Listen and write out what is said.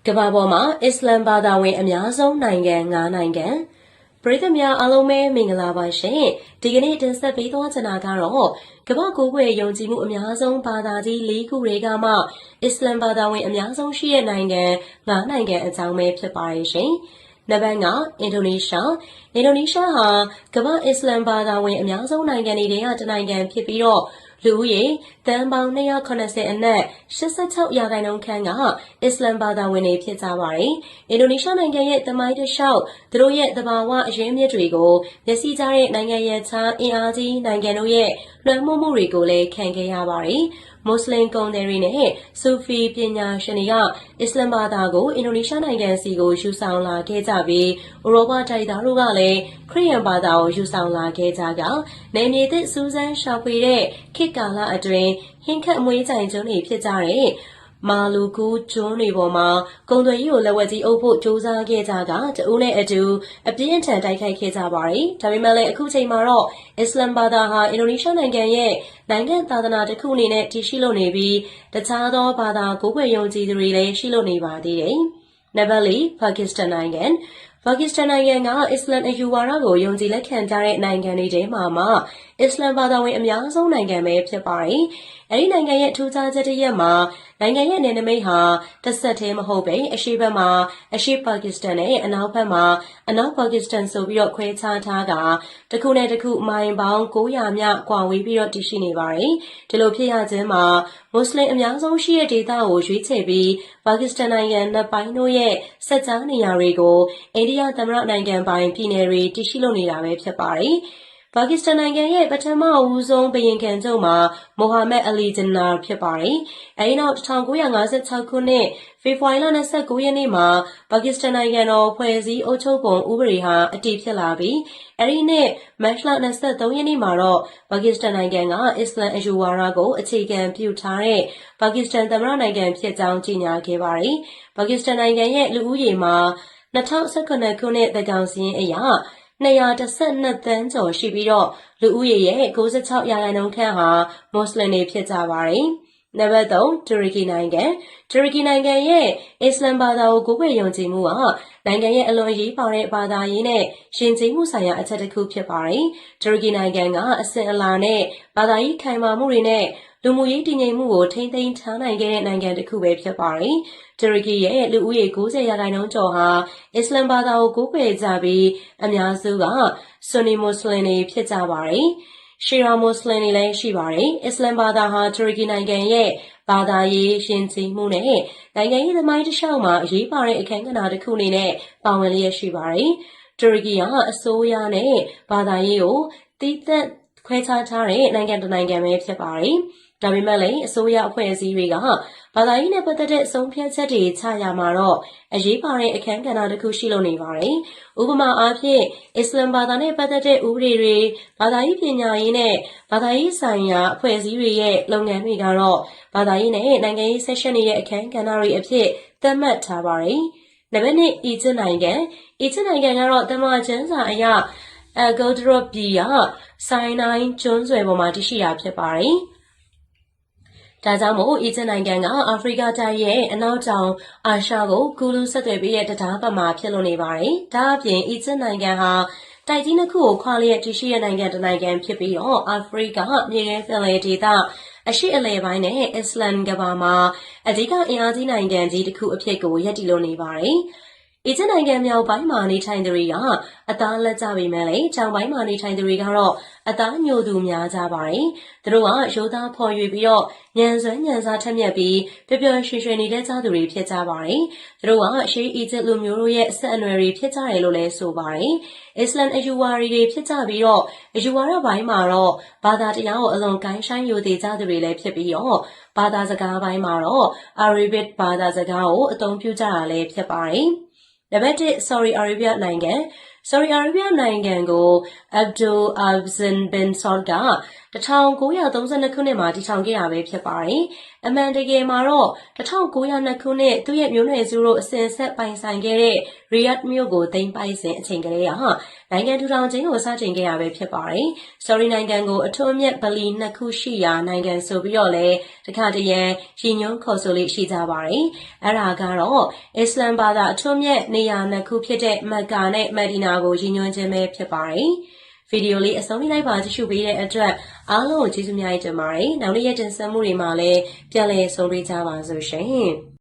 ကမ္ဘာပေါ်မှာအစ္စလမ်ဘာသာဝင်အများဆုံးနိုင်ငံ9နိုင်ငံပရိသတ်များအားလုံးပဲမင်္ဂလာပါရှင်ဒီကနေ့တင်ဆက်ပေးသွားချင်တာကတော့ကမ္ဘာကိုယ်ွယ်ယုံကြည်မှုအများဆုံးဘာသာကြီး၄ခုတွေကမှအစ္စလမ်ဘာသာဝင်အများဆုံးရှိတဲ့နိုင်ငံ9နိုင်ငံအကြောင်းပဲဖြစ်ပါရဲ့ရှင်နံပါတ်9အင်ဒိုနီးရှားဟာကမ္ဘာအစ္စလမ်ဘာသာဝင်အများဆုံးနိုင်ငံတွေကတနိုင်ငံဖြစ်ပြီးတော့လူဦးရေတန်ပေါင်း290အနက်86ရာခိုင်နှုန်းခန့်ကအစ္စလမ်ဘာသာဝင်တွေဖြစ်ကြပါတယ်။အင်ဒိုနီးရှားနိုင်ငံရဲ့သမိုင်းတစ်လျှောက်သူတို့ရဲ့သဘာဝအရင်းမြစ်တွေကိုမျက်စိကြားတဲ့နိုင်ငံရဲ့ခြားအင်အားကြီးနိုင်ငံတို့ရဲ့လွှမ်းမိုးမှုတွေကိုလည်းခံခဲ့ရပါတယ်။မွတ်စလင်ကုန်သည်တွေနဲ့ဆူဖီပညာရှင်တွေကအစ္စလမ်ဘာသာကိုအင်ဒိုနီးရှားနိုင်ငံစီကိုယူဆောင်လာခဲ့ကြပြီးဥရောပတိုက်သားတို့ကလည်းခရစ်ယာန်ဘာသာကိုယူဆောင်လာခဲ့ကြကနယ်မြေသစ်စူးစမ်းရှာဖွေတဲ့ခေတ်ကာလအတွင်းဟင်းခတ်အမွေးကြိုင်ကျွန်းတွေဖြစ်ကြတဲ့မာလူကူကျွန်းတွေပေါ်မှာကုန်သွယ်ရေးကိုလက်ဝက်ကြီးအုပ်ဖို့ကြိုးစားခဲ့ကြကတဦးနဲ့အတူအပြင်းအထန်တိုက်ခိုက်ခဲ့ကြပါတယ်။ဒါပေမဲ့လည်းအခုချိန်မှာတော့အစ္စလမ်ဘာသာဟာအင်ဒိုနီးရှားနိုင်ငံရဲ့နိုင်ငံသာသနာတစ်ခုအနေနဲ့တည်ရှိလို့နေပြီးတခြားသောဘာသာကိုယ်ွယ်ယုံကြည်သူတွေလည်းရှိလို့နေပါသေးတယ်။နံပါတ်၄ပါကစ္စတန်နိုင်ငံကအစ္စလမ်အယူဝါဒကိုယုံကြည်လက်ခံကြတဲ့နိုင်ငံတွေထဲမှာအစ္စလမ်ဘာသာဝင်အများဆုံးနိုင်ငံပဲဖြစ်ပါတယ်။အဲဒီနိုင်ငံရဲ့ထူးခြားချက်တစ်ရပ်မှာနိုင်ငံရဲ့နယ်နိမိတ်ဟာတစ်ဆက်တည်းမဟုတ်ပဲအရှေ့ဘက်မှာအရှေ့ပါကစ္စတန်နဲ့အနောက်ဘက်မှာအနောက်ပါကစ္စတန်ဆိုပြီးတော့ခွဲခြားထားတာတစ်ခုနဲ့တစ်ခုမိုင်ပေါင်း900မြကွာဝေးပြီးတော့တည်ရှိနေပါတယ်။ဒီလိုဖြစ်ရခြင်းမှာမွတ်စလင်အများဆုံးရှိတဲ့ဒေသကိုရွေးချယ်ပြီးပါကစ္စတန်နိုင်ငံနှစ်ပိုင်းတို့ရဲ့စက်ကြားနေရာတွေကိုအိန္ဒိယသမ္မတနိုင်ငံပိုင်ပြည်နယ်တွေတည်ရှိလို့နေတာပဲဖြစ်ပါတယ်။ပါကစ္စတန်နိုင်ငံရဲ့ပထမဦးဆုံးဘုရင်ခံချုပ်မှာမိုဟာမက်အလီဂျနာဖြစ်ပါတယ်။အဲဒီနောက်1956ခုနှစ်ဖေဖော်ဝါရီလ29ရက်နေ့မှာပါကစ္စတန်နိုင်ငံတော်ဖွဲ့စည်းအုပ်ချုပ်ပုံဥပဒေဟာအတည်ဖြစ်လာပြီးအဲဒီနှစ်မတ်လ23ရက်နေ့မှာတော့ပါကစ္စတန်နိုင်ငံကအစ္စလမ်အယူဝါဒကိုအခြေခံပြုထားတဲ့ပါကစ္စတန်သမ္မတနိုင်ငံဖြစ်ကြောင်းကြေညာခဲ့ပါတယ်။ပါကစ္စတန်နိုင်ငံရဲ့လူဦးရေမှာ2019ခုနှစ်သန်းခေါင်စာရင်းအရ212သန်းကျော်ရှိပြီးတော့လူဦးရေရဲ့96ရာခိုင်နှုန်းခန့်ဟာမွတ်စလင်တွေဖြစ်ကြပါတယ်။နံပါတ်3တူရကီနိုင်ငံရဲ့အစ္စလမ်ဘာသာကိုကိုယ်ွယ်ယုံကြည်မှုကနိုင်ငံရဲ့အလွန်အရေးပါတဲ့ဘာသာရေးနဲ့ယဉ်ကျေးမှုဆိုင်ရာအချက်တစ်ခုဖြစ်ပါတယ်။တူရကီနိုင်ငံကအစဉ်အလာနဲ့ဘာသာရေးခိုင်မာမှုတွေနဲ့လူမှုရေးတည်ငြိမ်မှုကိုထိန်းသိမ်းထားနိုင်ခဲ့တဲ့နိုင်ငံတစ်ခုပဲဖြစ်ပါတယ်။တူရကီရဲ့လူဦးရေ90ရာခိုင်နှုန်းကျော်ဟာအစ္စလမ်ဘာသာကိုကိုးကွယ်ကြပြီးအများစုကဆွန်နီမွတ်စလင်တွေဖြစ်ကြပါတယ်။ရှီရာမွတ်စလင်တွေလည်းရှိပါတယ်။အစ္စလမ်ဘာသာဟာတူရကီနိုင်ငံရဲ့ဘာသာရေးယဉ်ကျေးမှုနဲ့နိုင်ငံရေးသမိုင်းတစ်လျှောက်မှာအရေးပါတဲ့အခန်းကဏ္ဍတစ်ခုအနေနဲ့ပါဝင်လျက်ရှိပါတယ်။တူရကီကအစိုးရနဲ့ဘာသာရေးကိုသီးသန့်ခွဲခြားထားတဲ့နိုင်ငံတစ်နိုင်ငံပဲဖြစ်ပါတယ်။ဒါပေမဲ့လည်းအစိုးရအဖွဲ့အစည်းတွေကဘာသာရေးနဲ့ပတ်သက်တဲ့ဆုံးဖြတ်ချက်တွေချရမှာတော့အရေးပါတဲ့အခန်းကဏ္ဍတစ်ခုရှိလို့နေပါတယ်။ဥပမာအားဖြင့်အစ္စလမ်ဘာသာနဲ့ပတ်သက်တဲ့ဥပဒေတွေဘာသာရေးပညာရေးနဲ့ဘာသာရေးဆိုင်ရာအဖွဲ့အစည်းတွေရဲ့လုပ်ငန်းတွေကတော့ဘာသာရေးနဲ့နိုင်ငံရေးဆက်ရှင်ရဲ့အခန်းကဏ္ဍတွေအဖြစ်သတ်မှတ်ထားပါတယ်။နံပါတ်2အီဂျစ်နိုင်ငံကတော့တမန်ကျမ်းစာအရဂိုဒရော့ပြည်ကဆိုင်နိုင်ကျွန်းဆွယ်ပေါ်မှာတည်ရှိတာဖြစ်ပါတယ်။ဒါကြောင့်မို့အီဂျစ်နိုင်ငံကအာဖရိကတိုက်ရဲ့အနောက်တောင်အာရှကိုကူးလူးဆက်သွယ်ပေးတဲ့တရားပတ်မှာဖြစ်လို့နေပါတယ်။ဒါအပြင်အီဂျစ်နိုင်ငံဟာတိုက်ကြီးနှစ်ခုကိုခွာလျက်တည်ရှိတဲ့နိုင်ငံတစ်နိုင်ငံဖြစ်ပြီးတော့အာဖရိကမြေထဲပင်လယ်ဒေသအရှေ့အလယ်ပိုင်းနဲ့အစ္စလမ်ကမ္ဘာမှာအဓိကအင်အားကြီးနိုင်ငံကြီးတစ်ခုအဖြစ်ကိုရပ်တည်လို့နေပါတယ်။အီဂျစ်နိုင်ငံမြောက်ပိုင်းမှာနေထိုင်သူတွေကအသားလက်ကျပေမဲ့လည်းတောင်ပိုင်းမှာနေထိုင်သူတွေကတော့အသားညိုသူများကြပါတယ်။သူတို့ကရိုးသားဖော်ရွေပြီးတော့ညံစွမ်းညံစားထက်မြက်ပြီးပျော်ပျော်ရွှင်ရွှင်နေတဲ့ကြသူတွေဖြစ်ကြပါတယ်။သူတို့ကရှေးအီဂျစ်လူမျိုးတို့ရဲ့အဆက်အနွယ်တွေဖြစ်ကြတယ်လို့လည်းဆိုပါတယ်။အစ္စလမ်အယူဝါဒတွေဖြစ်ကြပြီးတော့အယူဝါဒပိုင်းမှာတော့ဘာသာတရားကိုအလွန်ကိုင်းဆိုင်ယိုသေးကြသူတွေလည်းဖြစ်ပြီးတော့ဘာသာစကားပိုင်းမှာတော့အာရေဗစ်ဘာသာစကားကိုအသုံးပြုကြတာလည်းဖြစ်ပါတယ်။နံပါတ်1ဆော်ဒီအာရေဗျနိုင်ငံကို Abdul Aziz bin Saud က 1932 ခုနှစ်မှာတည်ထောင်ခဲ့တာပဲဖြစ်ပါတယ်။အမှန်တကယ်မှာတော့1902 ခုနှစ်သူ့ရဲ့မျိုးနွယ်စုတို့အစဉ်ဆက်ပိုင်ဆိုင်ခဲ့တဲ့ Riyadh မြို့ကိုသိမ်းပိုက်စဉ်အချိန်ကလေးကနိုင်ငံထူထောင်ခြင်းကိုစတင်ခဲ့တာပဲဖြစ်ပါတယ်။ Saudi နိုင်ငံကိုအထွတ်အမြတ်ဗလီ2 ခုရှိရာနိုင်ငံဆိုပြီးတော့လည်းတခါတရံရည်ညွှန်းခေါ်ဆိုလေးရှိကြပါတယ်။အဲ့ဒါကတော့အစ္စလမ်ဘာသာအထွတ်အမြတ်နေရာ2 ခုဖြစ်တဲ့မက္ကာနဲ့မက်ဒီနာကိုရည်ညွှန်းခြင်းပဲဖြစ်ပါတယ်။ဗီဒီယိုလေးအဆုံးထိလိုက်ပါကြည့်ရှုပေးတဲ့အတွက်အားလုံးကိုကျေးဇူးများတင်ပါတယ်။နောက်နေ့ရက်တင်ဆက်မှုတွေမှာလည်းပြန်လည်ဆုံတွေ့ကြပါစို့ရှင်။